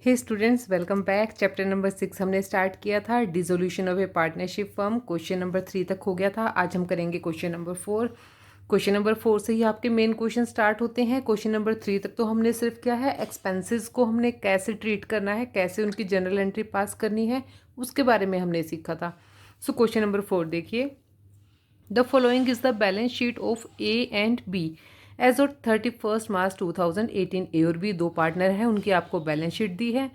हे students, welcome back. Chapter number 6 हमने start किया था, dissolution of a partnership firm. Question number 3 तक हो गया था। आज हम करेंगे क्वेश्चन नंबर 4। क्वेश्चन नंबर 4 से ही आपके मेन क्वेश्चन स्टार्ट होते हैं। क्वेश्चन नंबर 3 तक तो हमने सिर्फ क्या है, एक्सपेंसेस को हमने कैसे ट्रीट करना है, कैसे उनकी जनरल एंट्री पास करनी है, उसके बारे में हमने सीखा था। सो क्वेश्चन नंबर 4 देखिए, the following is the balance sheet of A and B as of 31 March 2018। A और बी दो पार्टनर हैं, उनकी आपको बैलेंस शीट दी है।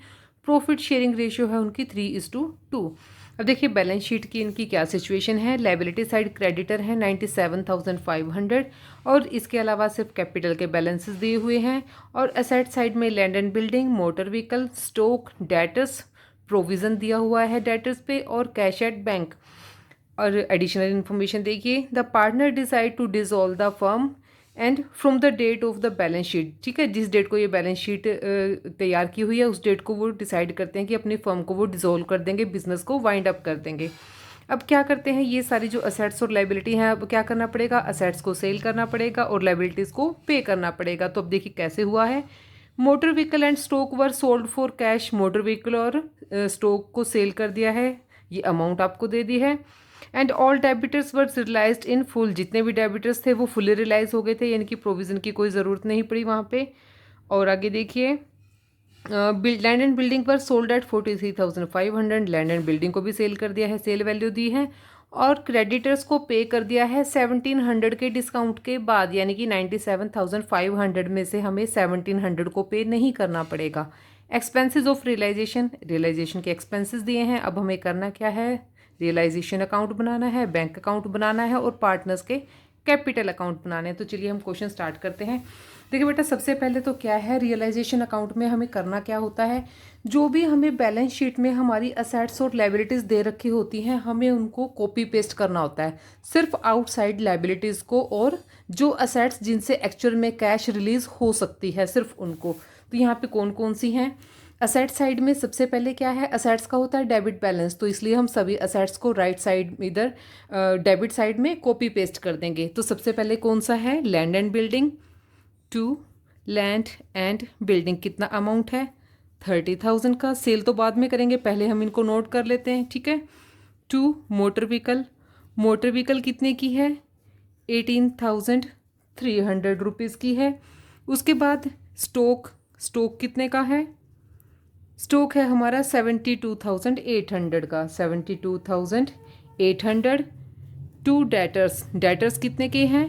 प्रॉफिट शेयरिंग रेशियो है उनकी 3:2। अब देखिए बैलेंस शीट की इनकी क्या सिचुएशन है। लाइबिलिटी साइड क्रेडिटर है 97,500 और इसके अलावा सिर्फ कैपिटल के बैलेंसेस दिए हुए हैं। और असेट साइड में land and building, motor vehicle, stock, debtors, provision दिया हुआ है डेटर्स पे, और कैश एट बैंक। और एडिशनल इन्फॉर्मेशन देखिए, the partner decide to dissolve the firm and from the date of the balance sheet. ठीक है, जिस डेट को ये बैलेंस शीट तैयार की हुई है उस डेट को वो डिसाइड करते हैं कि अपनी फर्म को वो डिसॉल्व कर देंगे, बिजनेस को वाइंड अप कर देंगे। अब क्या करते हैं, ये सारी जो असेट्स और लाइबिलिटी हैं, अब क्या करना पड़ेगा, असेट्स को सेल करना पड़ेगा और लाइबिलिटीज़ को पे करना पड़ेगा। तो अब देखिए कैसे हुआ है। Motor vehicle and stock were sold for cash. Motor vehicle और स्टॉक को सेल कर दिया है, ये अमाउंट आपको दे दी है। And all debtors were realised in full. जितने भी डेबिटर्स थे वो फुली रियलाइज हो गए थे, यानी कि प्रोविज़न की कोई ज़रूरत नहीं पड़ी वहाँ पे। और आगे देखिए, लैंड एंड बिल्डिंग पर sold at 43,500। Land and building को भी सेल कर दिया है, सेल वैल्यू दी है। और क्रेडिटर्स को पे कर दिया है 1,700 के डिस्काउंट के बाद, यानी कि 97,500 में से हमें 1,700 को पे नहीं करना पड़ेगा। एक्सपेंसेस ऑफ रियलाइजेशन, रियलाइजेशन के एक्सपेंसेस दिए हैं। अब हमें करना क्या है, रियलाइजेशन अकाउंट बनाना है, बैंक अकाउंट बनाना है और पार्टनर्स के कैपिटल अकाउंट बनाने हैं। तो चलिए हम क्वेश्चन स्टार्ट करते हैं। देखिए बेटा, सबसे पहले तो क्या है, रियलाइजेशन अकाउंट में हमें करना क्या होता है, जो भी हमें बैलेंस शीट में हमारी असेट्स और लाइबिलिटीज़ दे रखी होती हैं, हमें उनको कॉपी पेस्ट करना होता है, सिर्फ आउटसाइड लाइबिलिटीज़ को, और जो असेट्स जिनसे एक्चुअल में कैश रिलीज हो सकती है सिर्फ उनको। तो यहाँ पे कौन कौन सी हैं। असेट साइड में सबसे पहले क्या है, असेट्स का होता है डेबिट बैलेंस, तो इसलिए हम सभी असेट्स को राइट साइड इधर डेबिट साइड में कॉपी पेस्ट कर देंगे। तो सबसे पहले कौन सा है, land and building. To land and building कितना अमाउंट है, 30,000 का। सेल तो बाद में करेंगे, पहले हम इनको नोट कर लेते हैं, ठीक है। To motor vehicle, motor vehicle कितने की है, 18,300 रुपीज़ की है। उसके बाद स्टॉक, स्टॉक कितने का है, स्टॉक है हमारा 72,800 का, 72,800। टू डेटर्स, डेटर्स कितने के हैं,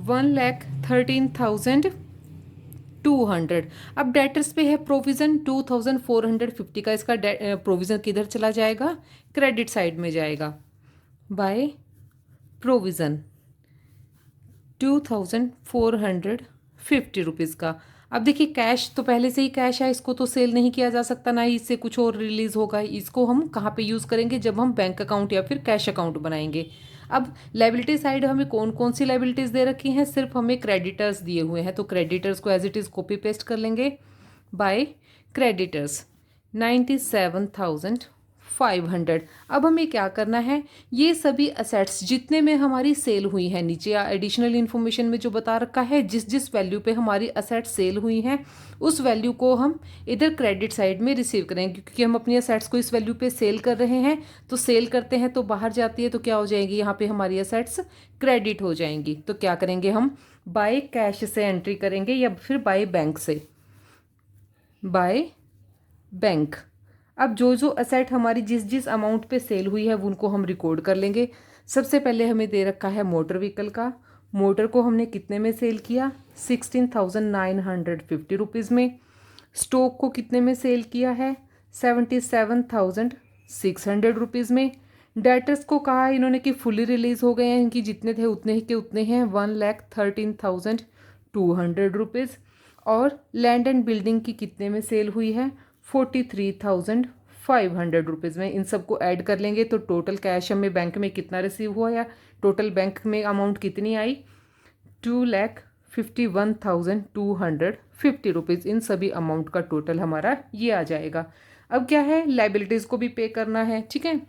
1,13,200। अब डेटर्स पे है प्रोविज़न 2,450 का, इसका प्रोविज़न किधर चला जाएगा, क्रेडिट साइड में जाएगा। बाय प्रोविज़न 2,450 रुपीज़ का। अब देखिए कैश तो पहले से ही कैश है, इसको तो सेल नहीं किया जा सकता, ना ही इससे कुछ और रिलीज होगा। इसको हम कहाँ पे यूज़ करेंगे, जब हम बैंक अकाउंट या फिर कैश अकाउंट बनाएंगे। अब लाइबिलिटी साइड हमें कौन कौन सी लाइबिलिटीज़ दे रखी हैं, सिर्फ हमें क्रेडिटर्स दिए हुए हैं, तो क्रेडिटर्स को as it is copy paste कर लेंगे। By creditors 97,500। अब हमें क्या करना है, ये सभी असेट्स जितने में हमारी सेल हुई हैं, नीचे एडिशनल इन्फॉर्मेशन में जो बता रखा है, जिस जिस वैल्यू पे हमारी असेट्स सेल हुई हैं उस वैल्यू को हम इधर क्रेडिट साइड में रिसीव करेंगे, क्योंकि हम अपनी असेट्स को इस वैल्यू पे सेल कर रहे हैं। तो सेल करते हैं तो बाहर जाती है, तो क्या हो जाएगी, यहाँ पे हमारी असेट्स क्रेडिट हो जाएंगी। तो क्या करेंगे हम, बाय कैश से एंट्री करेंगे या फिर बाय बैंक से, बाय बैंक। अब जो जो असेट हमारी जिस जिस अमाउंट पे सेल हुई है वो उनको हम रिकॉर्ड कर लेंगे। सबसे पहले हमें दे रखा है मोटर व्हीकल का, मोटर को हमने कितने में सेल किया, 16,950 रुपीज़ में। स्टॉक को कितने में सेल किया है, 77,600 रुपीज़ में। डेटर्स को कहा है इन्होंने कि फुली रिलीज हो गए हैं, इनकी जितने थे उतने ही के उतने हैं, 1,13,200 रुपीज़। और लैंड एंड बिल्डिंग की कितने में सेल हुई है, 43,500 रुपीज़ में। इन सबको ऐड कर लेंगे तो टोटल कैश हमें बैंक में कितना रिसीव हुआ, या टोटल बैंक में अमाउंट कितनी आई, 2,51,250 रुपीज़। इन सभी अमाउंट का टोटल हमारा ये आ जाएगा। अब क्या है, लाइबिलिटीज़ को भी पे करना है, ठीक है।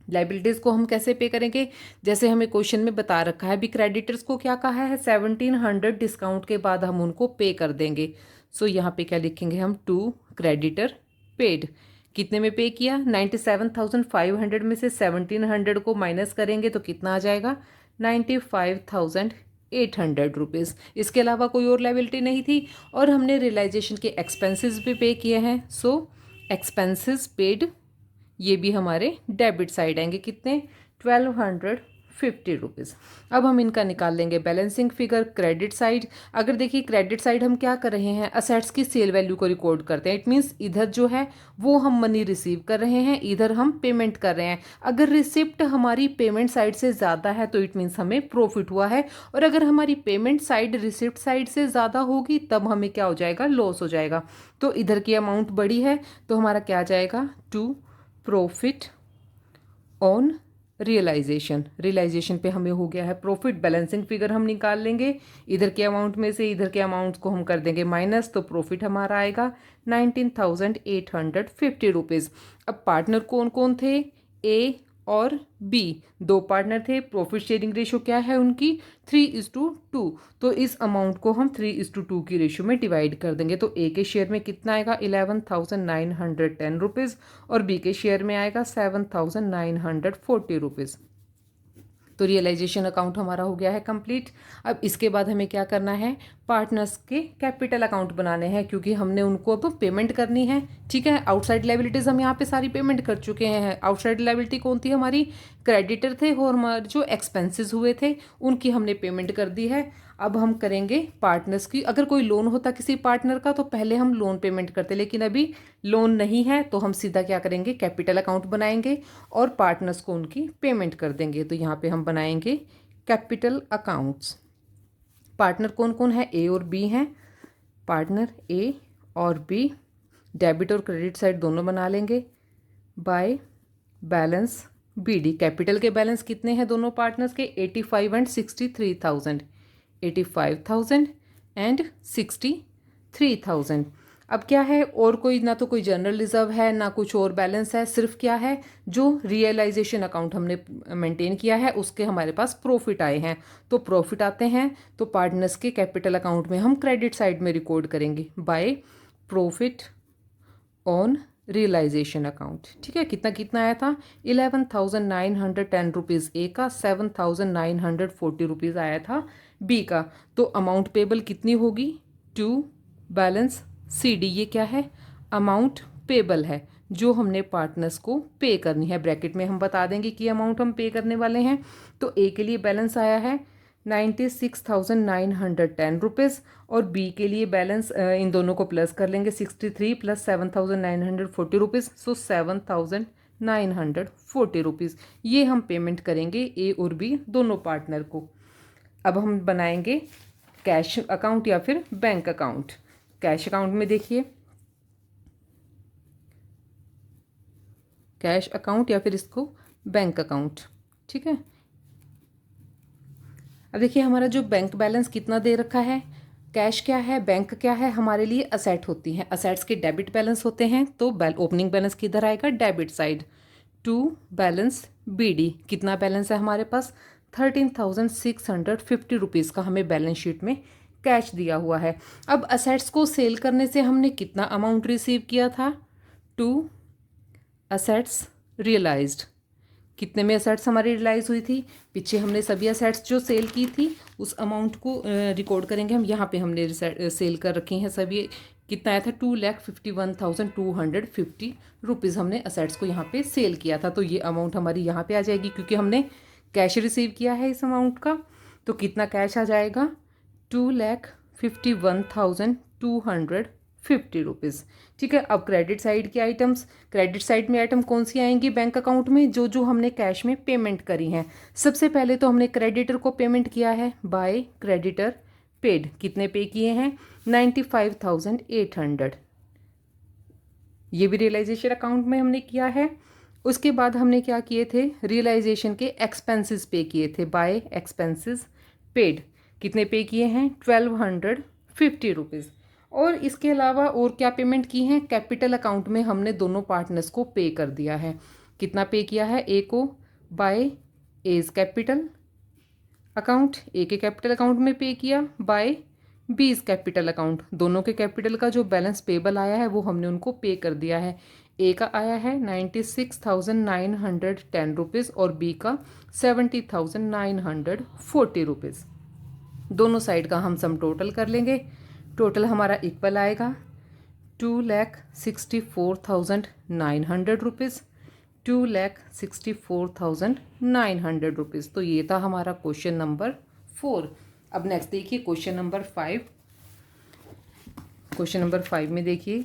लाइबिलिटीज़ को हम कैसे पे करेंगे, जैसे हमें क्वेश्चन में बता रखा है, अभी क्रेडिटर्स को क्या कहा है, 1,700 डिस्काउंट के बाद हम उनको पे कर देंगे। सो यहाँ पे क्या लिखेंगे हम, टू क्रेडिटर पेड, कितने में पे किया? 97,500 में से 1,700 को माइनस करेंगे तो कितना आ जाएगा? 95,800 रुपीज़। इसके अलावा कोई और लायबिलिटी नहीं थी और हमने रियलाइजेशन के एक्सपेंसेस भी पे किए हैं। सो एक्सपेंसेस पेड ये भी हमारे डेबिट साइड आएंगे, कितने? 1,250 रुपीज़। अब हम इनका निकाल लेंगे बैलेंसिंग फिगर क्रेडिट साइड। अगर देखिए क्रेडिट साइड हम क्या कर रहे हैं, असेट्स की सेल वैल्यू को रिकॉर्ड करते हैं। इट मीन्स इधर जो है वो हम मनी रिसीव कर रहे हैं, इधर हम पेमेंट कर रहे हैं। अगर रिसिप्ट हमारी पेमेंट साइड से ज़्यादा है तो इट मीन्स हमें प्रॉफिट हुआ है, और अगर हमारी पेमेंट साइड रिसिप्ट साइड से ज़्यादा होगी तब हमें क्या हो जाएगा? लॉस हो जाएगा। तो इधर की अमाउंट बड़ी है तो हमारा क्या आ जाएगा? टू प्रॉफिट ऑन रियलाइजेशन पे हमें हो गया है प्रॉफिट। बैलेंसिंग फिगर हम निकाल लेंगे, इधर के अमाउंट में से इधर के अमाउंट को हम कर देंगे माइनस, तो प्रॉफिट हमारा आएगा 19,850 रुपीज़। अब पार्टनर कौन कौन थे? ए और बी, दो पार्टनर थे। प्रॉफिट शेयरिंग रेशो क्या है उनकी? 3:2। तो इस अमाउंट को हम 3:2 की रेशो में डिवाइड कर देंगे। तो ए के शेयर में कितना आएगा? 11,910 रुपीज़ और बी के शेयर में आएगा 7,940 रुपीज़। तो रियलाइजेशन अकाउंट हमारा हो गया है कंप्लीट। अब इसके बाद हमें क्या करना है? पार्टनर्स के कैपिटल अकाउंट बनाने हैं, क्योंकि हमने उनको अब पेमेंट करनी है। ठीक है, आउटसाइड लायबिलिटीज़ हम यहाँ पे सारी पेमेंट कर चुके हैं। आउटसाइड लायबिलिटी कौन थी? हमारी क्रेडिटर थे, और हमारे जो एक्सपेंसेस हुए थे उनकी हमने पेमेंट कर दी है। अब हम करेंगे पार्टनर्स की। अगर कोई लोन होता किसी पार्टनर का तो पहले हम लोन पेमेंट करते, लेकिन अभी लोन नहीं है तो हम सीधा क्या करेंगे? कैपिटल अकाउंट बनाएंगे और पार्टनर्स को उनकी पेमेंट कर देंगे। तो यहाँ पे हम बनाएंगे कैपिटल अकाउंट्स। पार्टनर कौन कौन है? ए और बी हैं। पार्टनर ए और बी, डेबिट और क्रेडिट साइड दोनों बना लेंगे by balance B D. Capital के बैलेंस कितने हैं दोनों पार्टनर्स के? 85 एंड 63,000, 85,000 एंड 63,000। अब क्या है? और कोई ना तो कोई जनरल रिजर्व है ना कुछ और बैलेंस है, सिर्फ क्या है? जो रियलाइजेशन अकाउंट हमने मेंटेन किया है उसके हमारे पास प्रॉफिट आए हैं। तो प्रॉफिट आते हैं तो पार्टनर्स के कैपिटल अकाउंट में हम क्रेडिट साइड में रिकॉर्ड करेंगे by profit on realisation account. ठीक है, कितना कितना आया था? 11,910 रुपीज़ ए का, 7,940 रुपीज़ आया था बी का। तो अमाउंट पेबल कितनी होगी? To balance C D. ये क्या है? अमाउंट पेबल है जो हमने पार्टनर्स को पे करनी है। ब्रैकेट में हम बता देंगे कि अमाउंट हम पे करने वाले हैं। तो ए के लिए बैलेंस आया है 96,910 रुपीज़ और बी के लिए बैलेंस इन दोनों को प्लस कर लेंगे, 63 प्लस 7,940 रुपीज़, सो 7,940 रुपीज़। ये हम पेमेंट करेंगे ए और बी दोनों पार्टनर को। अब हम बनाएंगे कैश अकाउंट या फिर बैंक अकाउंट। कैश अकाउंट में देखिए, कैश अकाउंट या फिर इसको बैंक अकाउंट। ठीक है, अब देखिए हमारा जो बैंक बैलेंस कितना दे रखा है। कैश क्या है, बैंक क्या है? हमारे लिए असेट होती हैं। असेट्स के डेबिट बैलेंस होते हैं, तो ओपनिंग बैलेंस किधर आएगा? Debit side. To balance B D. कितना बैलेंस है हमारे पास? 13,650 रुपीज़ का हमें बैलेंस शीट में कैश दिया हुआ है। अब असेट्स को सेल करने से हमने कितना अमाउंट रिसीव किया था? To assets realised. कितने में असेट्स हमारी रियलाइज हुई थी? पीछे हमने सभी असेट्स जो सेल की थी उस अमाउंट को रिकॉर्ड करेंगे हम। यहाँ पे हमने सेल कर रखी हैं सभी। कितना आया था? 2,51,250 रुपीज़ हमने असेट्स को यहाँ पे सेल किया था। तो ये अमाउंट हमारी यहाँ पे आ जाएगी क्योंकि हमने कैश रिसीव किया है इस अमाउंट का। तो कितना कैश आ जाएगा? 2,51,250 रुपीज़। ठीक है, अब क्रेडिट साइड के आइटम्स। क्रेडिट साइड में आइटम कौन सी आएंगी बैंक अकाउंट में? जो जो हमने कैश में पेमेंट करी हैं। सबसे पहले तो हमने क्रेडिटर को पेमेंट किया है बाय क्रेडिटर पेड। कितने पे किए हैं? 95,800। ये भी रियलाइजेशन अकाउंट में हमने किया है। उसके बाद हमने क्या किए थे? रियलाइजेशन के एक्सपेंसेस पे किए थे बाय एक्सपेंसेस पेड। कितने पे किए हैं? 1,250 रुपीज़। और इसके अलावा और क्या पेमेंट की हैं? कैपिटल अकाउंट में हमने दोनों पार्टनर्स को पे कर दिया है। कितना पे किया है? ए को by A's capital account, A के कैपिटल अकाउंट में पे किया by B's capital account, दोनों के कैपिटल का जो बैलेंस पेबल आया है वो हमने उनको पे कर दिया है। ए का आया है 96,910 रुपीज़ और बी का 70,940 रुपीज़। दोनों साइड का हम सम टोटल कर लेंगे। टोटल हमारा इक्वल आएगा 2,64,900 रुपीज़, 2,64,900 रुपीज़। तो ये था हमारा क्वेश्चन नंबर 4। अब नेक्स्ट देखिए क्वेश्चन नंबर 5। क्वेश्चन नंबर 5 में देखिए,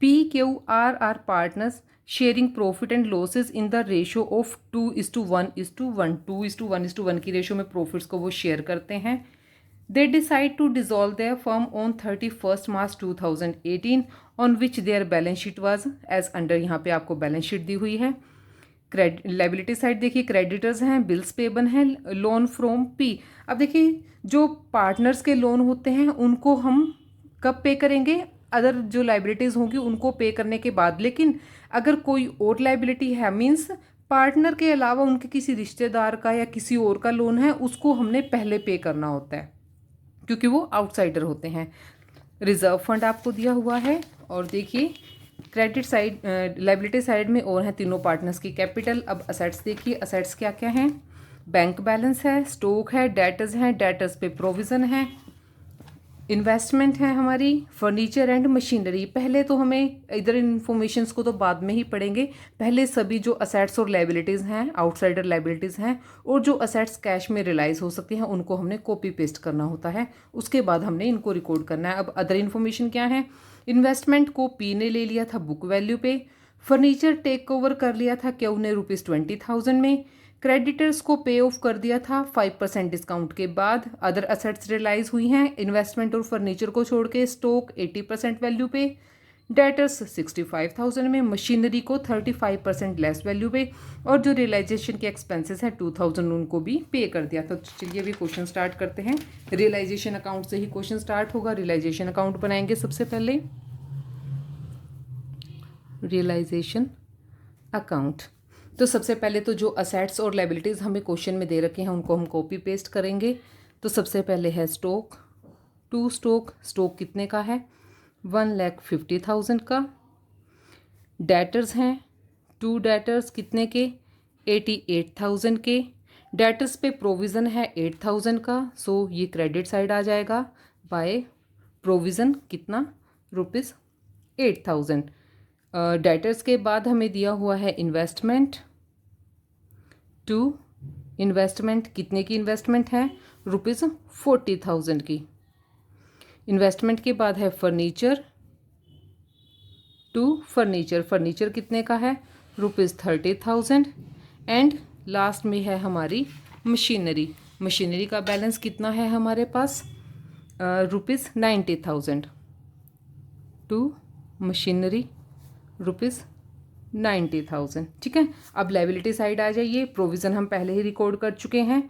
PQR are partners sharing profit and losses in the ratio of 2:1:1, 2:1:1 की रेशो में प्रॉफिट्स को वो शेयर करते हैं। They decide to dissolve their firm on 31 March 2018 on which their balance sheet was as under. यहाँ पे आपको बैलेंस शीट दी हुई है। लाइबिलिटी साइड देखिए, क्रेडिटर्स हैं, बिल्स पेबल हैं, लोन फ्रॉम पी। अब देखिए जो पार्टनर्स के लोन होते हैं उनको हम कब पे करेंगे, अदर जो लाइबिलिटीज़ होंगी उनको पे करने के बाद। लेकिन अगर कोई और लाइबिलिटी है, मीन्स पार्टनर के अलावा उनके किसी रिश्तेदार का या किसी और का लोन है, उसको हमने पहले पे करना होता है क्योंकि वो आउटसाइडर होते हैं। रिजर्व फंड आपको दिया हुआ है। और देखिए क्रेडिट साइड, लाइबिलिटी साइड में और हैं तीनों पार्टनर्स की कैपिटल। अब असेट्स देखिए, असेट्स क्या क्या हैं। बैंक बैलेंस है, स्टॉक है, डेटर्स हैं, डेटर्स पे प्रोविज़न है, इन्वेस्टमेंट है हमारी, फर्नीचर एंड मशीनरी। पहले तो हमें इधर इन्फॉर्मेशंस को तो बाद में ही पढ़ेंगे, पहले सभी जो असेट्स और लाइबिलिटीज़ हैं, आउटसाइडर लाइबिलिटीज़ हैं, और जो असेट्स कैश में रिलाइज हो सकती हैं उनको हमने कॉपी पेस्ट करना होता है। उसके बाद हमने इनको रिकॉर्ड करना है। अब अदर इन्फॉर्मेशन क्या है। इन्वेस्टमेंट को पी ने ले लिया था बुक वैल्यू पे। फर्नीचर टेक ओवर कर लिया था क्यू ने ₹20,000 में। क्रेडिटर्स को पे ऑफ कर दिया था 5% डिस्काउंट के बाद। अदर असेट्स रियलाइज हुई हैं इन्वेस्टमेंट और फर्नीचर को छोड़ के। स्टॉक 80% वैल्यू पे, डेटर्स 65,000 में, मशीनरी को 35% लेस वैल्यू पे, और जो रियलाइजेशन के एक्सपेंसेस हैं 2,000 उनको भी पे कर दिया। तो चलिए अभी क्वेश्चन स्टार्ट करते हैं। रियलाइजेशन अकाउंट से ही क्वेश्चन स्टार्ट होगा। रियलाइजेशन अकाउंट बनाएंगे सबसे पहले। रियलाइजेशन अकाउंट, तो सबसे पहले तो जो असेट्स और लाइबिलिटीज़ हमें क्वेश्चन में दे रखे हैं उनको हम कॉपी पेस्ट करेंगे। तो सबसे पहले है स्टॉक, टू स्टॉक, स्टॉक कितने का है 1,50,000 का। डेटर्स हैं, टू डेटर्स कितने के 88,000 के। डेटर्स पे प्रोविज़न है 8,000 का, सो ये क्रेडिट साइड आ जाएगा बाय प्रोविज़न कितना ₹8,000। डेटर्स के बाद हमें दिया हुआ है इन्वेस्टमेंट, टू इन्वेस्टमेंट कितने की इन्वेस्टमेंट है ₹40,000 की। इन्वेस्टमेंट के बाद है फर्नीचर, टू फर्नीचर, फर्नीचर कितने का है ₹30,000। एंड लास्ट में है हमारी मशीनरी, मशीनरी का बैलेंस कितना है हमारे पास ₹90,000। टू मशीनरी ₹90,000, ठीक है। अब लाइबिलिटी साइड आ जाइए। प्रोविज़न हम पहले ही रिकॉर्ड कर चुके हैं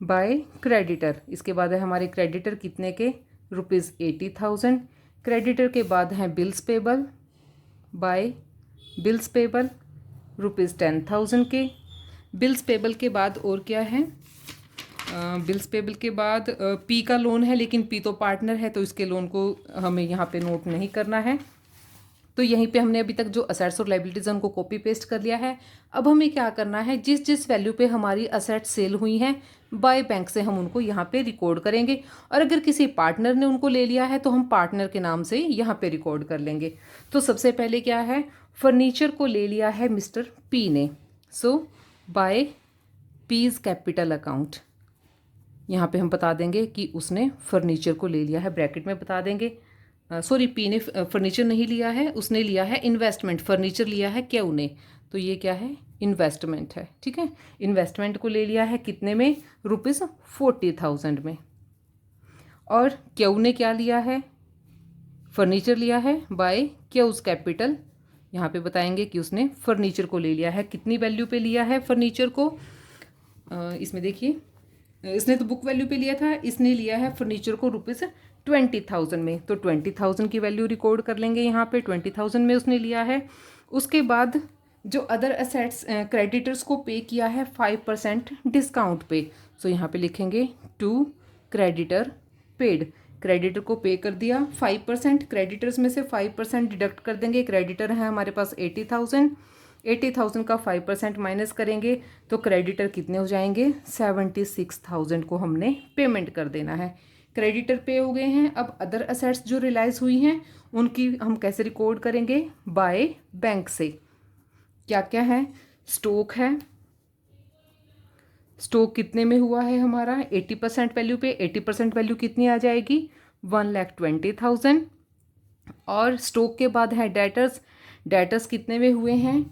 बाय क्रेडिटर। इसके बाद है हमारे क्रेडिटर कितने के ₹80,000। क्रेडिटर के बाद हैं bills payable, by bills payable ₹10,000 के। बिल्स पेबल के बाद और क्या है, बिल्स पेबल के बाद पी का लोन है, लेकिन पी तो पार्टनर है तो इसके लोन को हमें यहाँ पे नोट नहीं करना है। तो यहीं पे हमने अभी तक जो असेट्स और लाइबिलिटीज़ उनको कॉपी पेस्ट कर लिया है। अब हमें क्या करना है, जिस जिस वैल्यू पे हमारी असेट्स सेल हुई हैं बाय बैंक से हम उनको यहाँ पे रिकॉर्ड करेंगे, और अगर किसी पार्टनर ने उनको ले लिया है तो हम पार्टनर के नाम से यहाँ पे रिकॉर्ड कर लेंगे। तो सबसे पहले क्या है, फर्नीचर को ले लिया है मिस्टर पी ने, सो बाय पीज कैपिटल अकाउंट। यहाँ पे हम बता देंगे कि उसने फर्नीचर को ले लिया है, ब्रैकेट में बता देंगे। सॉरी, पी ने फर्नीचर नहीं लिया है, उसने लिया है इन्वेस्टमेंट। फर्नीचर लिया है क्यू ने, तो ये क्या है इन्वेस्टमेंट है, ठीक है। इन्वेस्टमेंट को ले लिया है कितने में ₹40,000 में। और क्यू ने क्या लिया है, फर्नीचर लिया है बाय क्यूज कैपिटल। यहाँ पे बताएंगे कि उसने फर्नीचर को ले लिया है, कितनी वैल्यू पे लिया है फर्नीचर को। इसमें देखिए, इसने तो बुक वैल्यू पे लिया था, इसने लिया है फर्नीचर को ₹20,000 में। तो 20,000 की वैल्यू रिकॉर्ड कर लेंगे यहाँ पे, 20,000 में उसने लिया है। उसके बाद जो अदर असेट्स क्रेडिटर्स को पे किया है 5% डिस्काउंट पे, सो यहाँ पे लिखेंगे टू क्रेडिटर पेड, क्रेडिटर को पे कर दिया 5%, क्रेडिटर्स में से 5% डिडक्ट कर देंगे। क्रेडिटर है हमारे पास 80,000 का 5% माइनस करेंगे तो क्रेडिटर कितने हो जाएंगे 76,000 को हमने पेमेंट कर देना है। क्रेडिटर पे हो गए हैं। अब अदर असेट्स जो रियलाइज हुई हैं उनकी हम कैसे रिकॉर्ड करेंगे, बाय बैंक से। क्या क्या है, स्टॉक है, स्टॉक कितने में हुआ है हमारा 80% वैल्यू पे, 80% वैल्यू कितनी आ जाएगी 1,20,000। और स्टॉक के बाद है डेटर्स, डेटर्स कितने में हुए हैं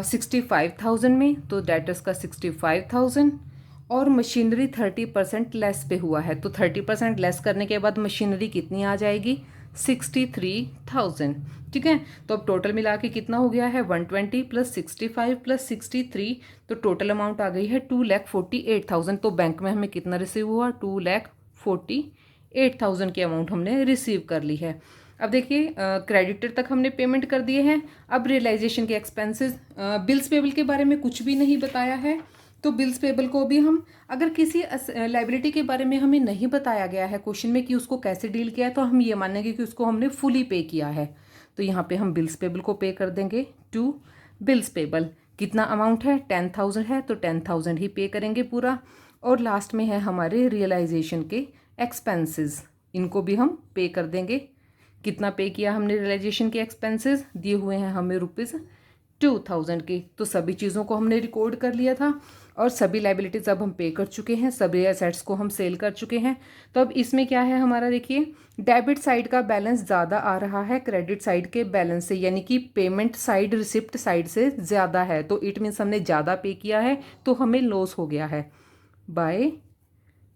65,000 में, तो डेटर्स का 65,000। और मशीनरी 30% लेस पे हुआ है, तो 30% लेस करने के बाद मशीनरी कितनी आ जाएगी 63,000। ठीक है, तो अब टोटल मिला के कितना हो गया है 120 + 65 + 63, तो टोटल अमाउंट आ गई है 2,48,000। तो बैंक में हमें कितना रिसीव हुआ 2,48,000 की अमाउंट हमने रिसीव कर ली है। अब देखिए क्रेडिटर तक हमने पेमेंट कर दिए हैं। अब रियलाइजेशन के एक्सपेंसेस, बिल्स पेबल के बारे में कुछ भी नहीं बताया है, तो बिल्स पेबल को भी हम, अगर किसी लाइबिलिटी के बारे में हमें नहीं बताया गया है क्वेश्चन में कि उसको कैसे डील किया है, तो हम ये मानेंगे कि उसको हमने फुली पे किया है। तो यहाँ पे हम बिल्स पेबल को पे कर देंगे टू बिल्स पेबल। कितना अमाउंट है 10,000 है, तो 10,000 ही पे करेंगे पूरा। और लास्ट में है हमारे रियलाइजेशन के एक्सपेंसेस, इनको भी हम पे कर देंगे। कितना पे किया हमने रियलाइजेशन के एक्सपेंसेस, दिए हुए हैं हमें ₹2,000 के। तो सभी चीज़ों को हमने रिकॉर्ड कर लिया था और सभी लाइबिलिटीज अब हम पे कर चुके हैं, सभी एसेट्स को हम सेल कर चुके हैं। तो अब इसमें क्या है हमारा, देखिए डेबिट साइड का बैलेंस ज़्यादा आ रहा है क्रेडिट साइड के बैलेंस से, यानी कि पेमेंट साइड रिसिप्ट साइड से ज़्यादा है, तो इट मीन्स हमने ज़्यादा पे किया है, तो हमें लॉस हो गया है by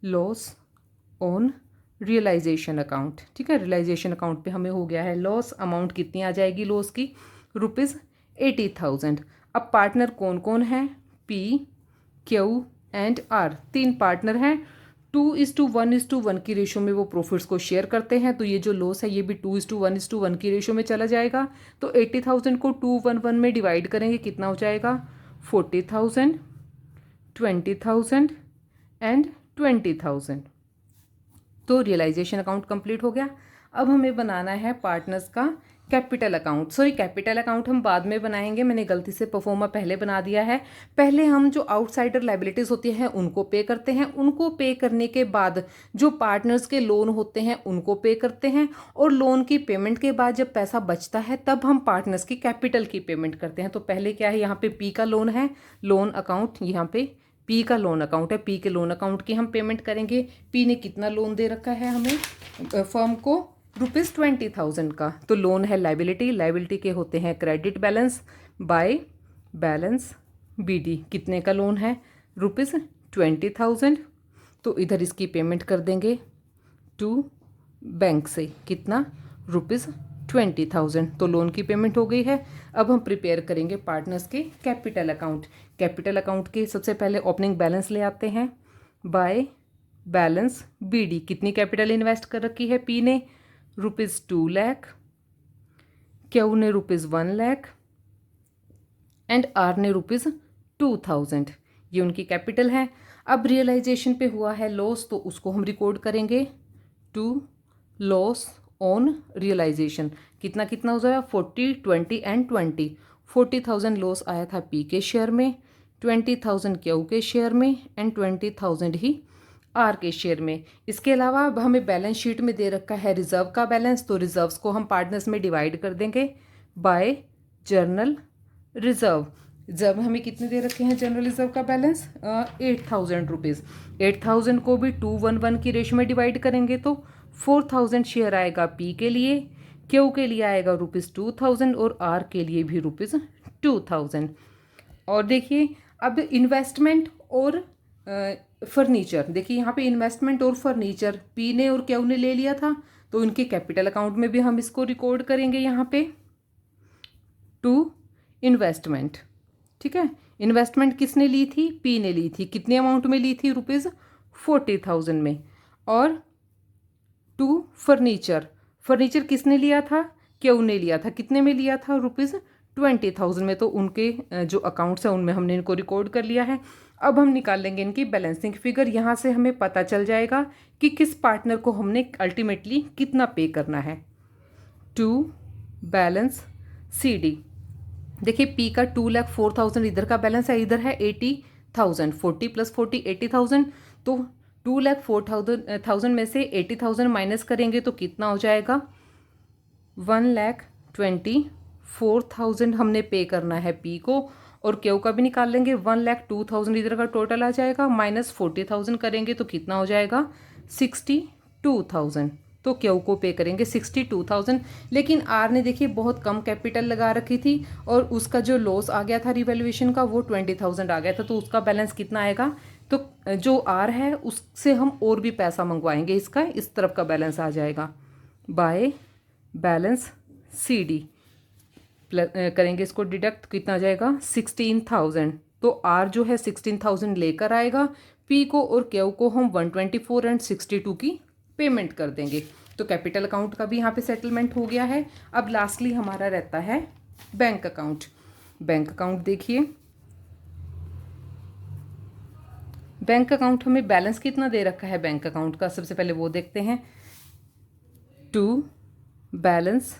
loss on realisation account. ठीक है, रियलाइजेशन अकाउंट पे हमें हो गया है लॉस। अमाउंट कितनी आ जाएगी लॉस की ₹80,000। अब पार्टनर कौन कौन है, P, Q and R, 3 partner हैं। 2:1:1 की रेशो में वो प्रॉफिट्स को शेयर करते हैं, तो ये जो लॉस है ये भी 2:1:1 की रेशो में चला जाएगा। तो 80,000 को 2:1:1 में डिवाइड करेंगे, कितना हो जाएगा 40,000, 20,000 एंड 20,000। तो रियलाइजेशन अकाउंट कंप्लीट हो गया। अब हमें बनाना है पार्टनर्स का capital account. Sorry, capital account हम बाद में बनाएंगे, मैंने गलती से परफॉर्मा पहले बना दिया है। पहले हम जो आउटसाइडर लाइबिलिटीज़ होती हैं उनको पे करते हैं, उनको पे करने के बाद जो पार्टनर्स के लोन होते हैं उनको पे करते हैं, और लोन की पेमेंट के बाद जब पैसा बचता है तब हम पार्टनर्स की कैपिटल की पेमेंट करते हैं। तो पहले क्या है, यहाँ पे पी का लोन है, लोन अकाउंट, यहाँ पे पी का लोन अकाउंट है, पी के लोन अकाउंट की हम पेमेंट करेंगे। पी ने कितना लोन दे रखा है हमें फर्म को ₹20,000 का, तो लोन है लाइबिलिटी, लाइबिलिटी के होते हैं credit balance by balance BD। कितने का लोन है ₹20,000, तो इधर इसकी पेमेंट कर देंगे टू बैंक से, कितना ₹20,000, तो लोन की पेमेंट हो गई है। अब हम प्रिपेयर करेंगे पार्टनर्स के कैपिटल अकाउंट। कैपिटल अकाउंट के सबसे पहले ओपनिंग बैलेंस ले आते हैं बाय बैलेंस BD। कितनी कैपिटल इन्वेस्ट कर रखी है पी ने ₹2 लाख, क्यू ने ₹1 लाख एंड आर ने ₹2,000। ये उनकी कैपिटल है। अब रियलाइजेशन पे हुआ है लॉस, तो उसको हम रिकॉर्ड करेंगे टू लॉस ऑन रियलाइजेशन। कितना कितना हो जाएगा 40, 20 एंड 20। 40,000 लॉस आया था पी के शेयर में, 20,000 क्यू के शेयर में एंड 20,000 ही आर के शेयर में। इसके अलावा अब हमें बैलेंस शीट में दे रखा है रिजर्व का बैलेंस, तो रिजर्व्स को हम पार्टनर्स में डिवाइड कर देंगे बाय जर्नल रिजर्व। जब हमें कितने दे रखे हैं जनरल रिजर्व का बैलेंस ₹8,000। 8,000 को भी 2:1:1 की रेशो में डिवाइड करेंगे तो 4,000 शेयर आएगा पी के लिए, क्यू के लिए आएगा ₹2,000 और आर के लिए भी ₹2,000। और देखिए अब इन्वेस्टमेंट और फर्नीचर, देखिए यहाँ पे इन्वेस्टमेंट और फर्नीचर पी ने और क्यू ने ले लिया था, तो इनके कैपिटल अकाउंट में भी हम इसको रिकॉर्ड करेंगे यहाँ पे टू इन्वेस्टमेंट। ठीक है, इन्वेस्टमेंट किसने ली थी, पी ने ली थी। कितने अमाउंट में ली थी ₹40,000 में। और टू फर्नीचर, फर्नीचर किसने लिया था, क्यू ने लिया था। कितने में लिया था ₹20,000 में, तो उनके जो अकाउंट्स हैं उनमें हमने इनको रिकॉर्ड कर लिया है। अब हम निकाल लेंगे इनकी बैलेंसिंग फिगर। यहाँ से हमें पता चल जाएगा कि किस पार्टनर को हमने अल्टीमेटली कितना पे करना है। To balance C D. देखिए पी का 2,04,000 इधर का बैलेंस है, इधर है 80,000। 40 + 40 80,000। तो 2,04,000 में से 80,000 माइनस करेंगे तो कितना हो जाएगा? 1,24,000 हमने पे करना है पी को। और क्यू का भी निकाल लेंगे। 1,02,000 इधर का टोटल आ जाएगा, माइनस 40,000 करेंगे तो कितना हो जाएगा? 62,000। तो क्यू को पे करेंगे 62,000। लेकिन आर ने देखिए बहुत कम कैपिटल लगा रखी थी और उसका जो लॉस आ गया था रिवैल्यूएशन का वो 20,000 आ गया था। तो उसका बैलेंस कितना आएगा? तो जो आर है उससे हम और भी पैसा मंगवाएंगे, इसका इस तरफ का बैलेंस आ जाएगा। बाय बैलेंस सी डी करेंगे इसको डिडक्ट, कितना आ जाएगा? 16,000। तो आर जो है 16,000 लेकर आएगा, पी को और क्यू को हम 124 और 62 की पेमेंट कर देंगे। तो कैपिटल अकाउंट का भी यहाँ पे सेटलमेंट हो गया है। अब लास्टली हमारा रहता है बैंक अकाउंट। बैंक अकाउंट देखिए, बैंक अकाउंट हमें बैलेंस कितना दे रखा है बैंक अकाउंट का, सबसे पहले वो देखते हैं। To balance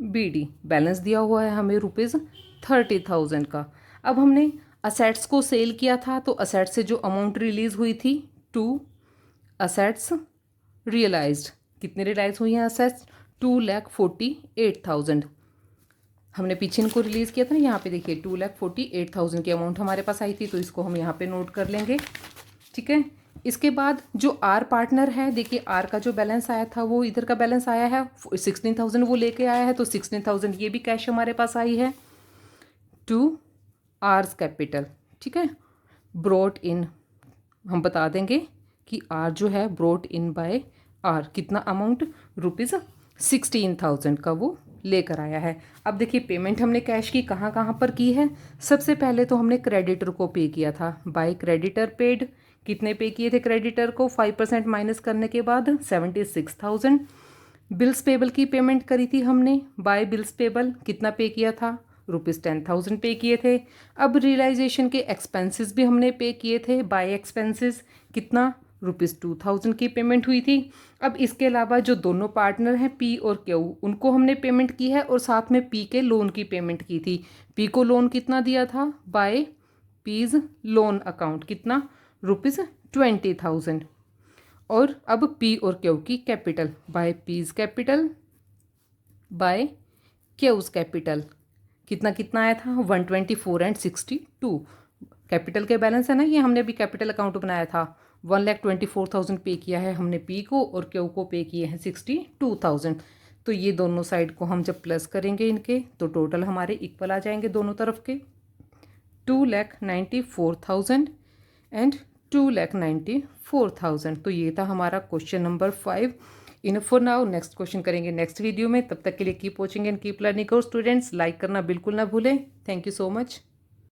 B D, balance दिया हुआ है हमें ₹30,000 का। अब हमने असेट्स को सेल किया था, तो असेट्स से जो अमाउंट रिलीज हुई थी, टू असेट्स रियलाइज्ड। कितने रियलाइज हुई हैं असेट्स? 2,48,000। हमने पीछे इनको रिलीज़ किया था ना, यहाँ पे देखिए 2,48,000 की अमाउंट हमारे पास आई थी, तो इसको हम यहाँ पे नोट कर लेंगे। ठीक है। इसके बाद जो आर पार्टनर है, देखिए आर का जो बैलेंस आया था वो इधर का बैलेंस आया है 16,000 वो लेके आया है, तो 16,000 ये भी कैश हमारे पास आई है। टू आर्स कैपिटल, ठीक है, ब्रॉट इन, हम बता देंगे कि आर जो है ब्रॉट इन बाय आर, कितना अमाउंट? ₹16,000 का वो लेकर आया है। अब देखिए पेमेंट हमने कैश की कहाँ कहाँ पर की है। सबसे पहले तो हमने क्रेडिटर को पे किया था, बाय क्रेडिटर पेड। कितने पे किए थे क्रेडिटर को? 5% माइनस करने के बाद 76,000। बिल्स पेबल की पेमेंट करी थी हमने, बाय बिल्स पेबल कितना पे किया था? ₹10,000 पे किए थे। अब रियलाइजेशन के एक्सपेंसेस भी हमने पे किए थे, बाय एक्सपेंसेस कितना? ₹2,000 की पेमेंट हुई थी। अब इसके अलावा जो दोनों पार्टनर हैं पी और क्यू, उनको हमने पेमेंट की है और साथ में पी के लोन की पेमेंट की थी। पी को लोन कितना दिया था? बाय पीज लोन अकाउंट, कितना? ₹20,000। और अब पी और क्यू की capital, by P's capital by Q's capital, कितना कितना आया था? 124 और 62। कैपिटल के बैलेंस है ना, ये हमने भी कैपिटल अकाउंट बनाया था। 1,24,000 पे किया है हमने पी को और क्यू को पे किए हैं 62,000। तो ये दोनों साइड को हम जब प्लस करेंगे इनके, तो टोटल हमारे इक्वल आ जाएंगे दोनों तरफ के, 2,94,000 एंड 2,94,000। तो ये था हमारा question number 5। Enough for now, next question करेंगे नेक्स्ट वीडियो में। तब तक के लिए keep watching and keep learning. और स्टूडेंट्स लाइक करना बिल्कुल ना भूलें। Thank you so much.